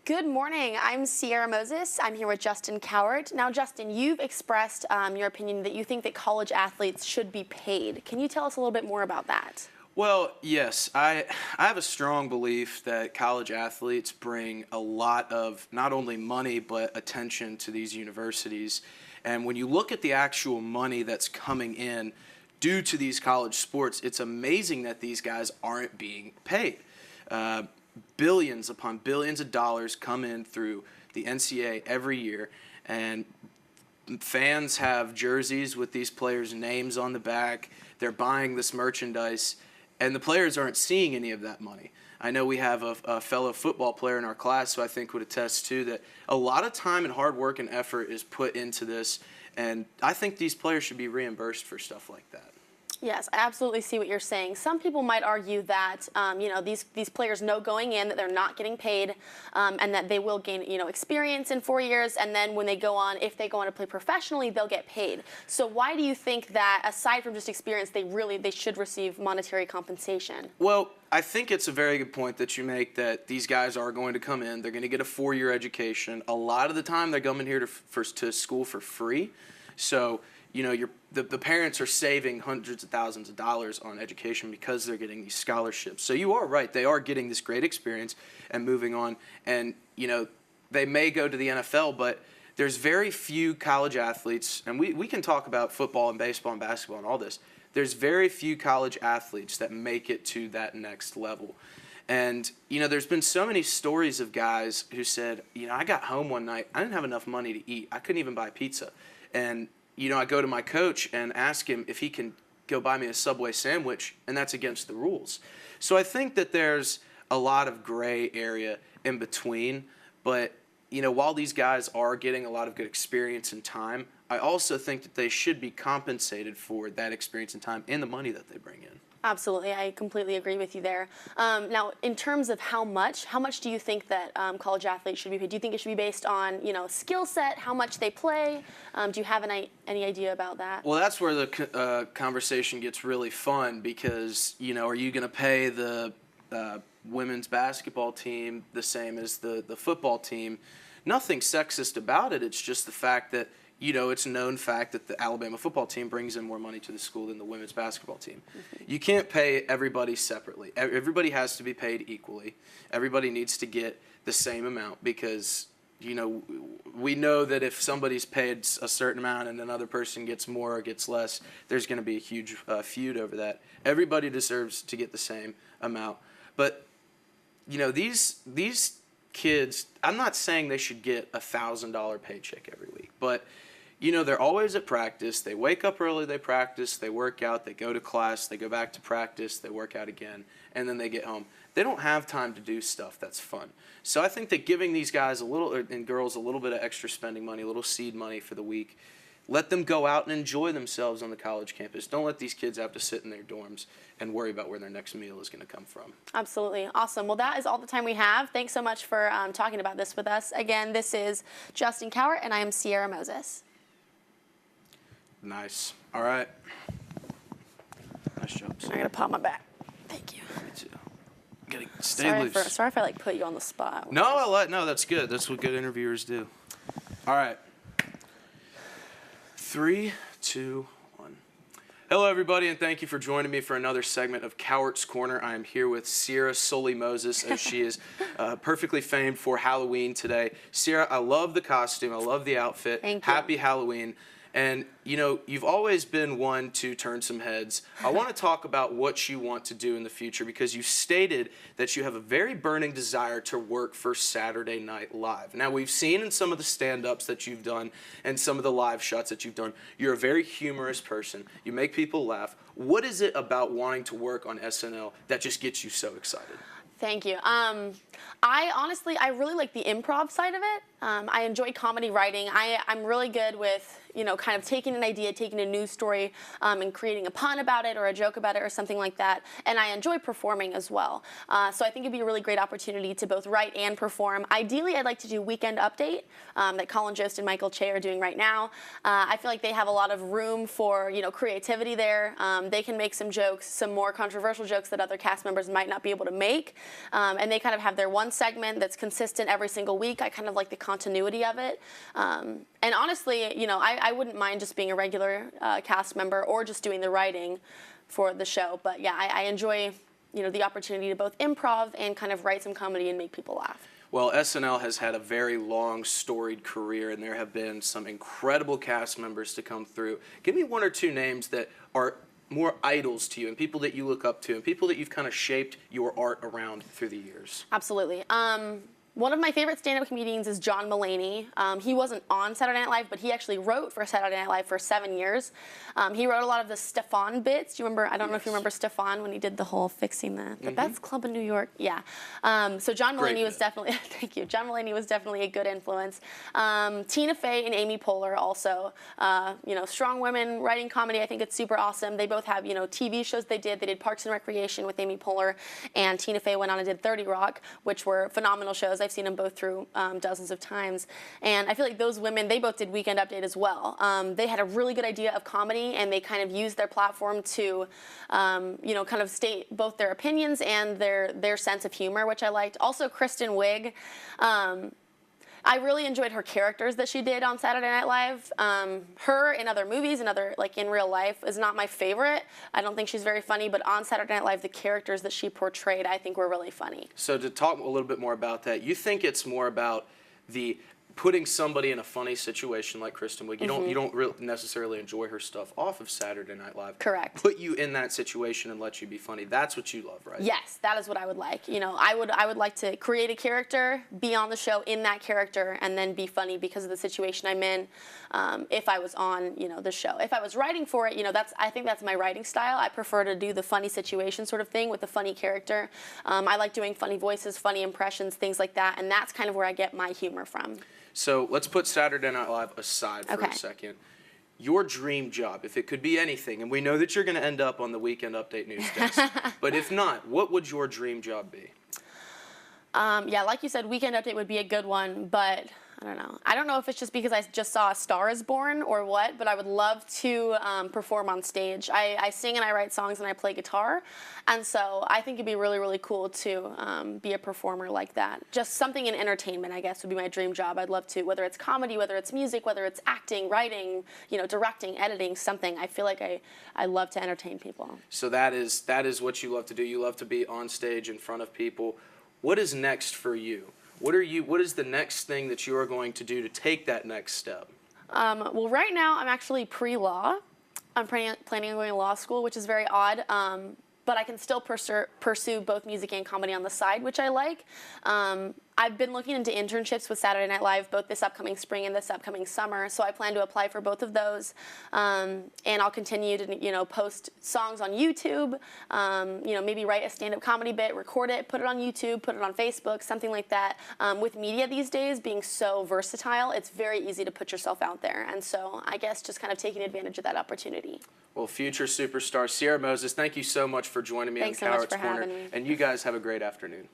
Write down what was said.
Good morning. I'm Sierra Moses. I'm here with Justin Cowart. Now, Justin, you've expressed your opinion that you think that college athletes should be paid. Can you tell us a little bit more about that? Well, yes, I have a strong belief that college athletes bring a lot of not only money but attention to these universities. And when you look at the actual money that's coming in due to these college sports, it's amazing that these guys aren't being paid. Billions upon billions of dollars come in through the NCAA every year, and fans have jerseys with these players' names on the back. They're buying this merchandise, and the players aren't seeing any of that money. I know we have a fellow football player in our class who I think would attest to that a lot of time and hard work and effort is put into this, and I think these players should be reimbursed for stuff like that. Yes, I absolutely see what you're saying. Some people might argue that these players know going in that they're not getting paid, and that they will gain experience in 4 years, and then when they go on, if they go on to play professionally, they'll get paid. So why do you think that aside from just experience, they should receive monetary compensation? Well, I think it's a very good point that you make that these guys are going to come in. They're going to get a 4-year education. A lot of the time, they're coming here to school for free. So the parents are saving hundreds of thousands of dollars on education because they're getting these scholarships. So you are right. They are getting this great experience and moving on. And, they may go to the NFL, but there's very few college athletes, and we can talk about football and baseball and basketball and all this. There's very few college athletes that make it to that next level. And, there's been so many stories of guys who said, I got home one night, I didn't have enough money to eat. I couldn't even buy pizza. And I go to my coach and ask him if he can go buy me a Subway sandwich, and that's against the rules. So I think that there's a lot of gray area in between, but, while these guys are getting a lot of good experience and time, I also think that they should be compensated for that experience and time and the money that they bring in. Absolutely. I completely agree with you there. Now, in terms of how much do you think that college athletes should be paid? Do you think it should be based on, skill set, how much they play? Do you have any idea about that? Well, that's where the conversation gets really fun because, are you going to pay the women's basketball team the same as the football team? Nothing sexist about it. It's just the fact that it's a known fact that the Alabama football team brings in more money to the school than the women's basketball team. Mm-hmm. You can't pay everybody separately. Everybody has to be paid equally. Everybody needs to get the same amount because, we know that if somebody's paid a certain amount and another person gets more or gets less, there's going to be a huge feud over that. Everybody deserves to get the same amount. But, these kids, I'm not saying they should get a $1,000 paycheck every week, but they're always at practice. They wake up early, they practice, they work out, they go to class, they go back to practice, they work out again, and then they get home. They don't have time to do stuff that's fun. So I think that giving these guys and girls a little bit of extra spending money, a little seed money for the week, let them go out and enjoy themselves on the college campus. Don't let these kids have to sit in their dorms and worry about where their next meal is going to come from. Absolutely. Awesome. Well, that is all the time we have. Thanks so much for talking about this with us. Again, this is Justin Cowart, and I am Sierra Moses. Nice. All right. Nice job. I'm going to pop my back. Thank you. Me too. Stay loose. Sorry if I put you on the spot. No, that's good. That's what good interviewers do. All right. 3, 2, 1. Hello, everybody, and thank you for joining me for another segment of Cowart's Corner. I am here with Sierra Sully Moses, as she is perfectly famed for Halloween today. Sierra, I love the costume. I love the outfit. Thank you. Happy Halloween. And, you've always been one to turn some heads. I want to talk about what you want to do in the future because you stated that you have a very burning desire to work for Saturday Night Live. Now, we've seen in some of the stand-ups that you've done and some of the live shots that you've done, you're a very humorous person. You make people laugh. What is it about wanting to work on SNL that just gets you so excited? Thank you. I really like the improv side of it. I enjoy comedy writing. I'm really good with, you know, kind of taking an idea, taking a news story, and creating a pun about it or a joke about it or something like that. And I enjoy performing as well. So I think it'd be a really great opportunity to both write and perform. Ideally, I'd like to do Weekend Update that Colin Jost and Michael Che are doing right now. I feel like they have a lot of room for, you know, creativity there. They can make some jokes, some more controversial jokes that other cast members might not be able to make. And they kind of have their one segment that's consistent every single week. I kind of like the continuity of it. And honestly, you know, I wouldn't mind just being a regular cast member or just doing the writing for the show. But yeah, I enjoy, you know, the opportunity to both improv and kind of write some comedy and make people laugh. Well, SNL has had a very long, storied career, and there have been some incredible cast members to come through. Give me one or two names that are more idols to you and people that you look up to and people that you've kind of shaped your art around through the years. Absolutely. One of my favorite stand-up comedians is John Mulaney. He wasn't on Saturday Night Live, but he actually wrote for Saturday Night Live for 7 years. He wrote a lot of the Stefan bits. Do you remember? I don't know if you remember Stefan when he did the whole fixing the best club in New York. Yeah. So John Mulaney was definitely thank you. John Mulaney was definitely a good influence. Tina Fey and Amy Poehler also. You know, strong women writing comedy. I think it's super awesome. They both have, you know, TV shows they did. They did Parks and Recreation with Amy Poehler, and Tina Fey went on and did 30 Rock, which were phenomenal shows. I've seen them both through dozens of times. And I feel like those women, they both did Weekend Update as well. They had a really good idea of comedy, and they kind of used their platform to, you know, kind of state both their opinions and their sense of humor, which I liked. Also, Kristen Wiig. I really enjoyed her characters that she did on Saturday Night Live. Her in other movies and other, like in real life, is not my favorite. I don't think she's very funny, but on Saturday Night Live, the characters that she portrayed, I think were really funny. So to talk a little bit more about that, you think it's more about the putting somebody in a funny situation like Kristen Wiig. You don't really necessarily enjoy her stuff off of Saturday Night Live. Correct. Put you in that situation and let you be funny. That's what you love, right? Yes, that is what I would like. You know, I would like to create a character, be on the show in that character, and then be funny because of the situation I'm in. If I was on, you know, the show. If I was writing for it, you know, I think that's my writing style. I prefer to do the funny situation sort of thing with the funny character. I like doing funny voices, funny impressions, things like that, and that's kind of where I get my humor from. So let's put Saturday Night Live aside for a second. Your dream job, if it could be anything, and we know that you're going to end up on the Weekend Update news desk, but if not, what would your dream job be? Yeah, like you said, Weekend Update would be a good one, but I don't know. I don't know if it's just because I just saw A Star Is Born or what, but I would love to perform on stage. I sing and I write songs and I play guitar, and so I think it'd be really, really cool to be a performer like that. Just something in entertainment, I guess, would be my dream job. I'd love to, whether it's comedy, whether it's music, whether it's acting, writing, you know, directing, editing, something. I feel like I love to entertain people. So that is what you love to do. You love to be on stage in front of people. What is next for you? What is the next thing that you are going to do to take that next step? Well, right now I'm actually pre-law. I'm planning on going to law school, which is very odd. But I can still pursue both music and comedy on the side, which I like. I've been looking into internships with Saturday Night Live both this upcoming spring and this upcoming summer, so I plan to apply for both of those. And I'll continue to, you know, post songs on YouTube, you know, maybe write a stand-up comedy bit, record it, put it on YouTube, put it on Facebook, something like that. With media these days being so versatile, it's very easy to put yourself out there. And so I guess just kind of taking advantage of that opportunity. Well, future superstar Sierra Moses, thank you so much for joining me on Cowards Corner. And you guys have a great afternoon.